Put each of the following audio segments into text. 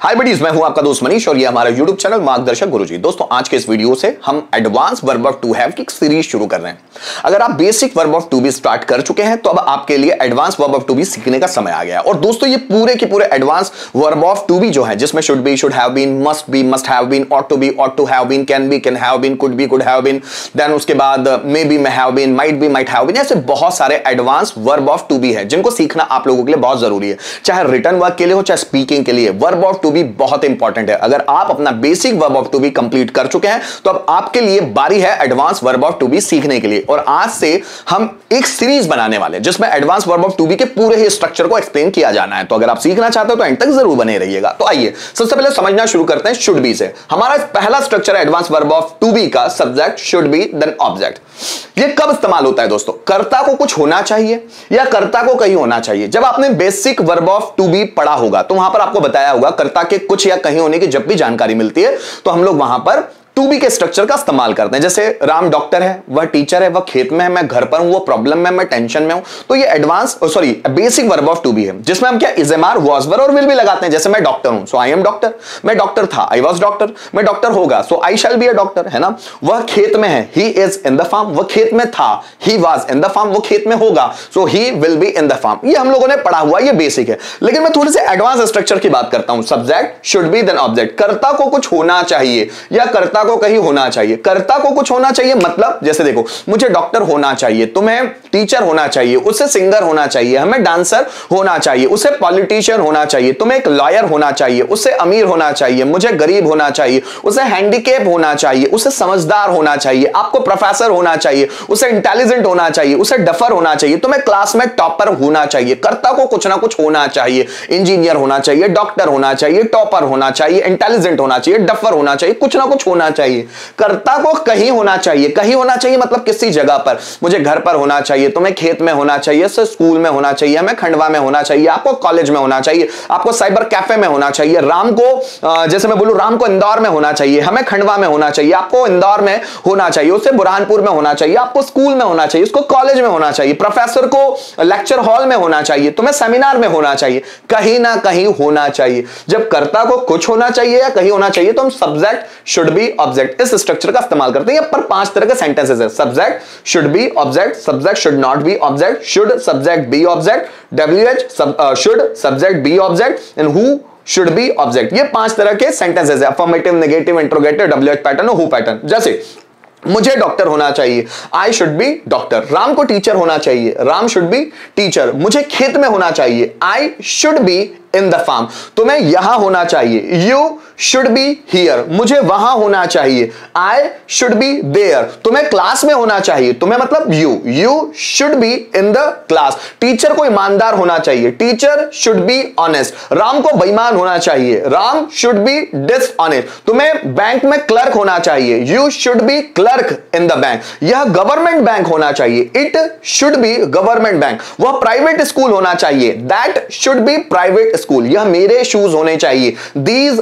हाय buddies, मैं हूं आपका दोस्त मनीष और ये हमारा YouTube चैनल मार्गदर्शक गुरुजी। दोस्तों, आज के इस वीडियो से हम advance verb of to have की एक सीरीज शुरू कर रहे हैं। अगर आप basic verb of to be start कर चुके हैं तो अब आपके लिए advance verb of to be सीखने का समय आ गया। और दोस्तों, ये पूरे के पूरे advance verb of to be जो है, जिसमें should be, should have been, must have been, ought to be, ought to have been, can have been, could be, could have been, then उसके बाद may be, may have been, might be, might have been, ऐसे बहुत सारे advance verb of to be है जिनको सीखना आप लोगों के लिए बहुत जरूरी है। चाहे रिटन वर्क के लिए हो, चाहे स्पीकिंग के लिए, वर्ब ऑफ टू बी बहुत इंपॉर्टेंट है। अगर आप अपना basic verb of to be complete कर चुके हैं तो अब आपके लिए बारी है advance verb of to be सीखने के लिए। और आज से हम एक सीरीज बनाने वाले हैं जिसमें advance verb of to be के पूरे ही स्ट्रक्चर को एक्सप्लेन किया जाना है। तो अगर आप सीखना चाहते हो तो एंड तक जरूर बने रहिएगा। तो आइए सबसे पहले समझना शुरू करते हैं शुड बी से। हमारा पहला स्ट्रक्चर है advance verb of to be का, subject, should be, then object. ये कब इस्तेमाल होता है दोस्तों? कर्ता को कुछ होना चाहिए या कर्ता को कहीं होना चाहिए। जब आपने basic verb of to be पढ़ा होगा तो वहां पर आपको बताया होगा कर्ता के कुछ या कहीं होने की जब भी जानकारी मिलती है तो हम लोग वहां पर टू बी के स्ट्रक्चर का इस्तेमाल करते हैं। जैसे राम डॉक्टर है, वह टीचर है, वह खेत में है, मैं घर पर हूं, वो प्रॉब्लम में, मैं टेंशन में हूं। तो ये advance basic verb of to be है जिसमें हम क्या is am are, was were और विल भी लगाते हैं। जैसे मैं डॉक्टर हूं, सो आई एम डॉक्टर। मैं डॉक्टर था, आई वॉज डॉक्टर। मैं डॉक्टर होगा, so I shall be a doctor, है ना। वह खेत में है, he is in the farm. वह खेत में था, he was in the farm. वो खेत में होगा, so he will be in the farm. ये हम लोगों ने पढ़ा हुआ, ये बेसिक है। लेकिन मैं थोड़ी सी एडवांस स्ट्रक्चर की बात करता हूं। Subject, should be, then object. कर्ता को कुछ होना चाहिए या कर्ता को कहीं होना चाहिए। कर्ता को कुछ होना चाहिए मतलब, जैसे देखो, मुझे डॉक्टर होना चाहिए, तुम्हें टीचर होना चाहिए, उसे सिंगर होना चाहिए, हमें डांसर होना चाहिए, उसे पॉलिटिशियन होना चाहिए, तुम्हें एक लॉयर होना चाहिए, उसे अमीर होना चाहिए, मुझे गरीब होना चाहिए, उसे हैंडीकैप होना चाहिए, उसे समझदार होना चाहिए, आपको प्रोफेसर होना चाहिए, उसे इंटेलिजेंट होना चाहिए, उसे डफर होना चाहिए, तुम्हें क्लास में टॉपर होना चाहिए। कर्ता को कुछ ना कुछ होना चाहिए। इंजीनियर होना चाहिए, डॉक्टर होना चाहिए, टॉपर होना चाहिए, इंटेलिजेंट होना चाहिए, डफर होना चाहिए, कुछ ना कुछ होना चाहिए। कर्ता को कहीं होना चाहिए। कहीं होना चाहिए मतलब किसी जगह पर। मुझे घर पर होना चाहिए, तुम्हें खेत में होना चाहिए, स्कूल में होना चाहिए, हमें खंडवा में होना चाहिए, आपको कॉलेज में होना चाहिए, आपको साइबर कैफे में होना चाहिए। राम को जैसे मैं बोलूं, राम को इंदौर में होना चाहिए, हमें खंडवा में होना चाहिए, आपको इंदौर में होना चाहिए, उसे बुरहानपुर में होना चाहिए, आपको स्कूल में होना चाहिए, उसको कॉलेज में होना चाहिए, प्रोफेसर को लेक्चर हॉल में होना चाहिए, तुम्हें सेमिनार में होना चाहिए, कहीं ना कहीं होना चाहिए। जब कर्ता को कुछ होना चाहिए या कहीं होना चाहिए तो हम सब्जेक्ट, शुड बी, ऑब्जेक्ट इस स्ट्रक्चर का इस्तेमाल करते हैं। ये पर 5 तरह के सेंटेंसेस है। Subject, should be, object, subject should not be, object should, subject be object, WH should, subject be object, and who should be object. ये 5 तरह के सेंटेंसेस है। Affirmative, negative, interrogative, WH pattern और हु पैटर्न। जैसे मुझे doctor होना चाहिए, I should be doctor. Ram को टीचर होना चाहिए, राम शुड बी टीचर। मुझे खेत में होना चाहिए, I should be in the farm. तुम्हें यहां होना चाहिए, यू शुड बी हियर। मुझे वहां होना चाहिए, आई शुड बी देयर। तुम्हें क्लास में होना चाहिए, तुम्हें मतलब you should be in the class. Teacher को ईमानदार होना चाहिए, teacher should be honest. Ram को बेईमान होना चाहिए, राम शुड बी डिसऑनेस्ट। तुम्हें बैंक में क्लर्क होना चाहिए, you should B clerk in the bank. यह गवर्नमेंट बैंक होना चाहिए, it should be government bank. वह प्राइवेट स्कूल होना चाहिए, that should be private school. यह मेरे शूज होने चाहिए, these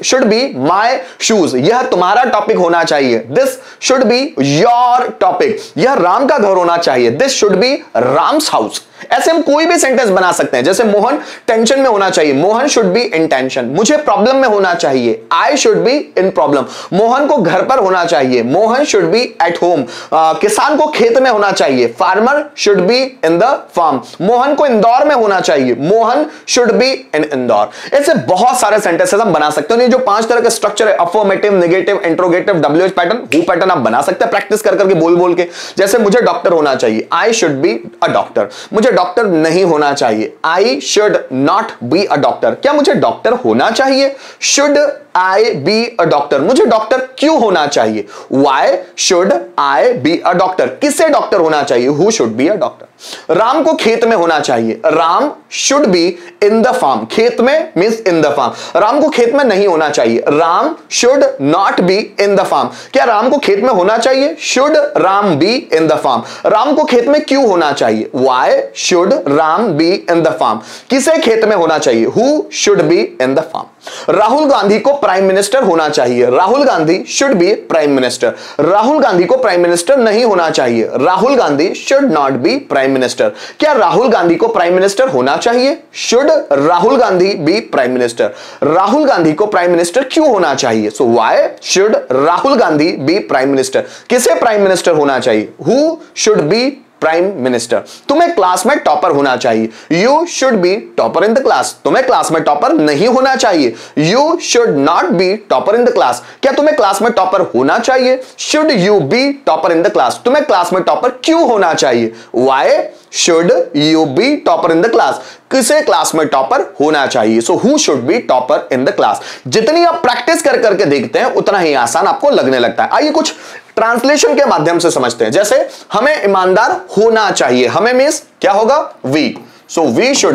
should be my shoes. यह तुम्हारा टॉपिक होना चाहिए, this should be your topic. यह राम का घर होना चाहिए, this should be Ram's house. ऐसे हम कोई भी सेंटेंस बना सकते हैं। जैसे मोहन टेंशन में होना चाहिए, Mohan should be in tension. मुझे प्रॉब्लम में होना चाहिए, I should be in problem. Mohan को घर पर होना चाहिए, Mohan should be at home. किसान को खेत में होना चाहिए, farmer should be in the farm. Mohan को इंदौर में होना चाहिए, Mohan should be in Indore. ऐसे बहुत सारे सेंटेंसेस हम बना सकते हैं। ये जो 5 तरह के स्ट्रक्चर है, affirmative, negative, interrogative, WH pattern, who pattern, आप बना सकते हैं प्रैक्टिस कर करके, बोल बोल के। जैसे मुझे डॉक्टर होना चाहिए, I should be a doctor. मुझे डॉक्टर नहीं होना चाहिए, I should not be a doctor. क्या मुझे डॉक्टर होना चाहिए, should I be a doctor. मुझे डॉक्टर क्यों होना चाहिए, why should I be a doctor. किसे डॉक्टर होना चाहिए, who should be a doctor. Ram को खेत में होना चाहिए, Ram should be in the farm. खेत में means in the farm. Ram को खेत में नहीं होना चाहिए, Ram should not be in the farm. क्या राम को खेत में होना चाहिए, should Ram be in the farm. Ram को खेत में क्यों होना चाहिए, why should Ram be in the farm. किसे खेत में होना चाहिए, who should be in the farm. Rahul Gandhi को प्राइम मिनिस्टर होना चाहिए, Rahul Gandhi should be prime minister. Rahul Gandhi को प्राइम मिनिस्टर नहीं होना चाहिए, Rahul Gandhi should not be prime minister. क्या राहुल गांधी को प्राइम मिनिस्टर होना चाहिए? Should Rahul Gandhi be prime minister. Rahul Gandhi को प्राइम मिनिस्टर क्यों होना चाहिए? So why should Rahul Gandhi be prime minister? किसे प्राइम मिनिस्टर होना चाहिए? Who should be prime minister? तुम्हें क्लास में टॉपर होना चाहिए, you should be topper in the class. तुम्हें क्लास में टॉपर नहीं होना चाहिए, you should not be topper in the class. क्या तुम्हें क्लास में टॉपर होना चाहिए? Should you be topper in the class. तुम्हें क्लास में टॉपर क्यों होना चाहिए? Why should you be topper in the class? किसे क्लास में टॉपर होना चाहिए? So who should be topper in the class. जितनी आप प्रैक्टिस कर करके देखते हैं उतना ही आसान आपको लगने लगता है। आइए कुछ ट्रांसलेशन के माध्यम से समझते हैं। जैसे हमें ईमानदार होना चाहिए, हमें मींस क्या होगा? We. So we should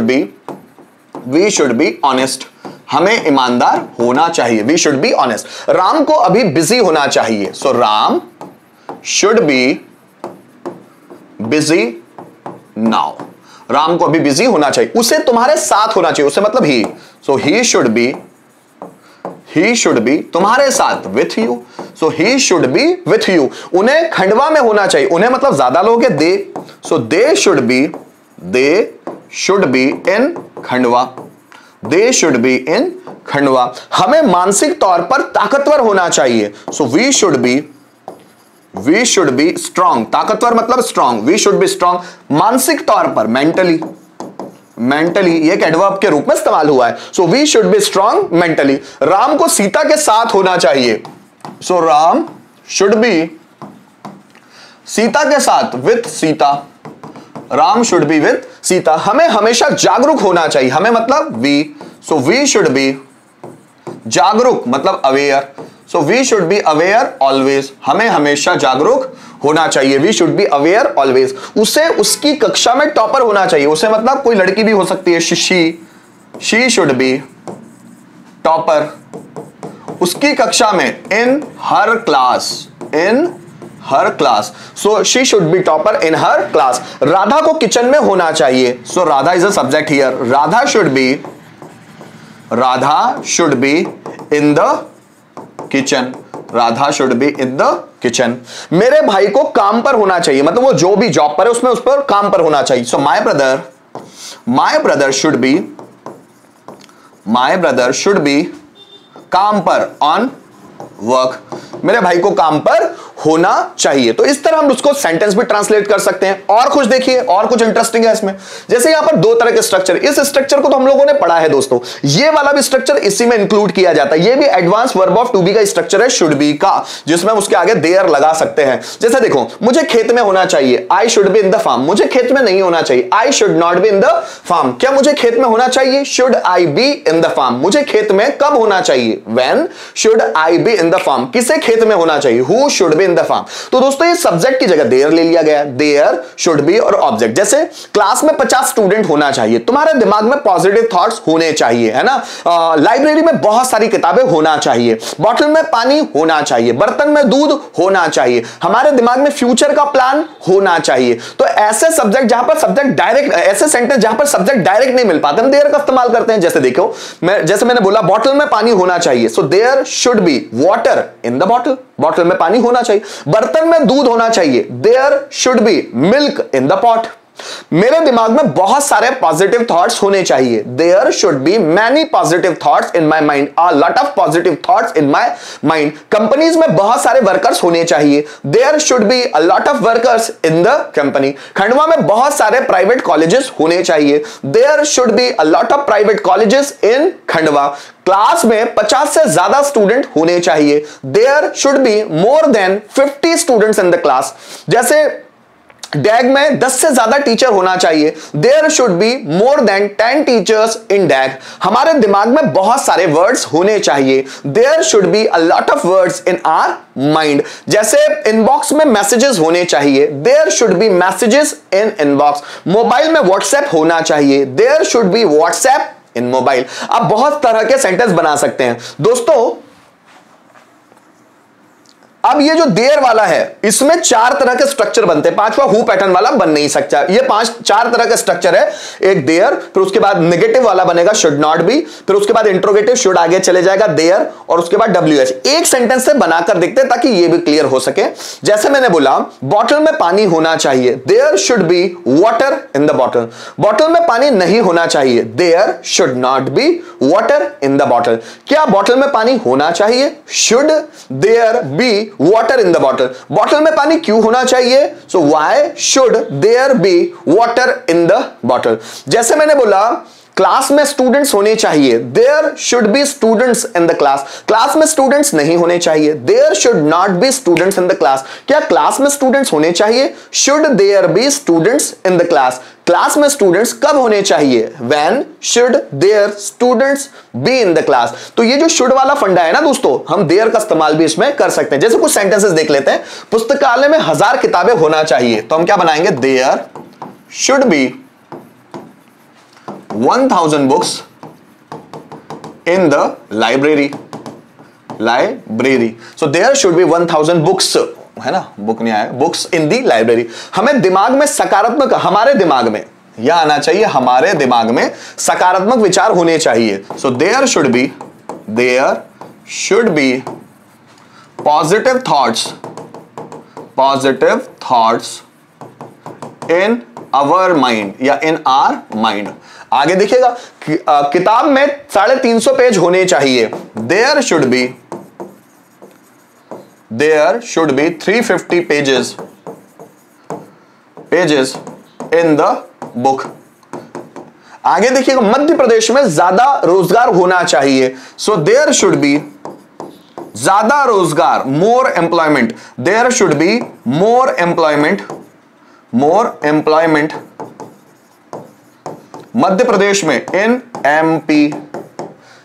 be honest. हमें ईमानदार होना चाहिए, we should be honest. Ram को अभी बिजी होना चाहिए, so Ram should be busy now. Ram को अभी बिजी होना चाहिए, उसे तुम्हारे साथ होना चाहिए, उसे मतलब ही। सो ही शुड बी तुम्हारे साथ, with you. So he should be with you. उन्हें खंडवा में होना चाहिए, उन्हें मतलब ज्यादा लोग हैं, they. So they should be in Khandwa, they should be in Khandwa. हमें मानसिक तौर पर ताकतवर होना चाहिए, so we should be strong. ताकतवर मतलब strong, we should be strong. मानसिक तौर पर मेंटली ये एक एडवर्ब के रूप में इस्तेमाल हुआ है, so we should be strong mentally. Ram को सीता के साथ होना चाहिए, so Ram should be Sita के साथ, with Sita. Ram should be with Sita. हमें हमेशा जागरूक होना चाहिए, हमें मतलब we. So we should be जागरूक मतलब aware, so we should be aware always. हमें हमेशा जागरूक होना चाहिए, we should be aware always. उसे उसकी कक्षा में टॉपर होना चाहिए, उसे मतलब कोई लड़की भी हो सकती है, शी शुड बी टॉपर उसकी कक्षा में, in her class. So she should be topper in her class. Radha को किचन में होना चाहिए, so Radha is a subject here. Radha should be in the kitchen, Radha should be in the kitchen. मेरे भाई को काम पर होना चाहिए, मतलब वो जो भी जॉब पर है उसमें उस पर काम पर होना चाहिए। So my brother should be काम पर, ऑन वर्क। मेरे भाई को काम पर होना चाहिए। तो इस तरह हम उसको सेंटेंस भी ट्रांसलेट कर सकते हैं। और कुछ देखिए, और कुछ इंटरेस्टिंग है इसमें। जैसे यहां पर दो तरह के स्ट्रक्चर, इस स्ट्रक्चर को तो हम लोगों ने पढ़ा है दोस्तों, ये वाला भी स्ट्रक्चर इसी में इंक्लूड किया जाता है। ये भी advance verb of to be का स्ट्रक्चर है, शुड बी का, जिसमें उसके आगे देयर लगा सकते हैं। जैसे देखो, मुझे खेत में होना चाहिए, I should be in the farm. मुझे खेत में नहीं होना चाहिए, I should not be in the farm. क्या मुझे खेत में होना चाहिए? Should I be in the farm. मुझे खेत में कब होना चाहिए? When should I be in the farm. किसे खेत में होना चाहिए? Who should be in the farm. तो दोस्तों ये सब्जेक्ट की जगह देयर ले लिया गया, देयर शुड बी और ऑब्जेक्ट। जैसे क्लास में 50 स्टूडेंट होना चाहिए, तुम्हारे दिमाग में पॉजिटिव थॉट्स होने चाहिए, है ना। लाइब्रेरी में बहुत सारी किताबें होना चाहिए, बॉटल में पानी होना चाहिए, बर्तन में दूध होना चाहिए, हमारे दिमाग में फ्यूचर का प्लान होना चाहिए। तो ऐसे सब्जेक्ट जहां पर सब्जेक्ट डायरेक्ट, ऐसे सेंटेंस जहां पर सब्जेक्ट डायरेक्ट नहीं मिल पाते, हम देयर का इस्तेमाल करते हैं। जैसे देखो, जैसे मैंने बोला बॉटल में पानी होना चाहिए, so there should be water in the bottle. Bottle में पानी होना चाहिए। बर्तन में दूध होना चाहिए, there should be milk in the pot. मेरे दिमाग में बहुत सारे पॉजिटिव थॉट्स होने चाहिए, there should be many positive thoughts in my mind, a lot of positive thoughts in my mind. Companies में बहुत सारे वर्कर्स होने चाहिए, there should be a lot of workers in the company. Khandwa में बहुत सारे प्राइवेट कॉलेजेस होने चाहिए, there should be a lot of private colleges in Khandwa. Class में 50 से ज्यादा स्टूडेंट होने चाहिए, there should be more than 50 students in the class. जैसे डैग में 10 से ज्यादा टीचर होना चाहिए, there should be more than 10 teachers in डैग। हमारे दिमाग में बहुत सारे वर्ड्स होने चाहिए, there should be a lot of words in our mind. जैसे इनबॉक्स में मैसेजेस होने चाहिए, there should be messages in inbox. Mobile में व्हाट्सएप होना चाहिए, there should be WhatsApp in mobile. आप बहुत तरह के सेंटेंस बना सकते हैं दोस्तों। अब ये जो देयर वाला है इसमें 4 तरह के स्ट्रक्चर बनते हैं, 5वां हु पैटर्न वाला बन नहीं सकता। ये 4 तरह का स्ट्रक्चर है, एक देयर, फिर उसके बाद नेगेटिव वाला बनेगा शुड नॉट बी, फिर उसके बाद इंट्रोगेटिव शुड आगे चले जाएगा देयर, और उसके बाद WH। एक सेंटेंस से बनाकर देखते हैं ताकि ये भी क्लियर हो सके। जैसे मैंने बोला बॉटल में पानी होना चाहिए, there should be water in the bottle. Bottle में पानी नहीं होना चाहिए, there should not be water in the bottle. क्या बॉटल में पानी होना चाहिए? Should there be water in the bottle. Bottle में पानी क्यों होना चाहिए? So why should there be water in the bottle. जैसे मैंने बोला क्लास में स्टूडेंट्स होने चाहिए, there should be students in the class. Class में स्टूडेंट्स नहीं होने चाहिए, there should not be students in the class. क्या क्लास में स्टूडेंट्स होने चाहिए? Should there be students in the class. Class में स्टूडेंट्स कब होने चाहिए? When should there students be in the class. तो ये जो शुड वाला फंडा है ना दोस्तों, हम देयर का इस्तेमाल भी इसमें कर सकते हैं। जैसे कुछ सेंटेंसेस देख लेते हैं, पुस्तकालय में 1000 किताबें होना चाहिए, तो हम क्या बनाएंगे? There should be 1000 books in the library. So there should be 1000 books, है ना, बुक नहीं आया, books in the library। हमें दिमाग में सकारात्मक, हमारे दिमाग में यह आना चाहिए, हमारे दिमाग में सकारात्मक विचार होने चाहिए। So there should be positive thoughts in our mind या in our mind। आगे देखिएगा, किताब में 350 पेज होने चाहिए, there should be 350 pages in the book. आगे देखिएगा, मध्य प्रदेश में ज्यादा रोजगार होना चाहिए, सो देयर शुड बी ज्यादा रोजगार, more employment. There should be more employment Madhya Pradesh में, इन MP।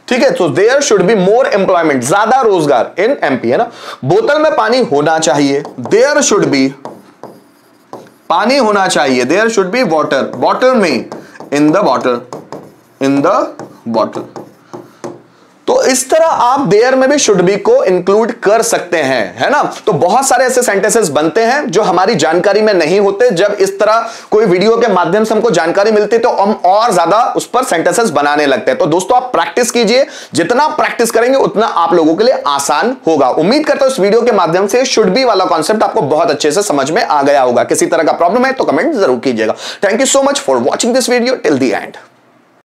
ठीक है, तो there should be more employment, ज्यादा रोजगार, इन MP, है ना। बोतल में पानी होना चाहिए, देयर शुड बी पानी होना चाहिए, there should be water. Bottle में, इन द बॉटल। तो इस तरह आप देयर में भी शुड बी को इंक्लूड कर सकते हैं, है ना। तो बहुत सारे ऐसे सेंटेंसेस बनते हैं जो हमारी जानकारी में नहीं होते। जब इस तरह कोई वीडियो के माध्यम से हमको जानकारी मिलती है तो हम और ज्यादा उस पर सेंटेंसेस बनाने लगते हैं। तो दोस्तों आप प्रैक्टिस कीजिए, जितना प्रैक्टिस करेंगे उतना आप लोगों के लिए आसान होगा। उम्मीद करता हूं इस वीडियो के माध्यम से शुड बी वाला कॉन्सेप्ट आपको बहुत अच्छे से समझ में आ गया होगा। किसी तरह का प्रॉब्लम है तो कमेंट जरूर कीजिएगा। Thank you so much for watching this video till the end.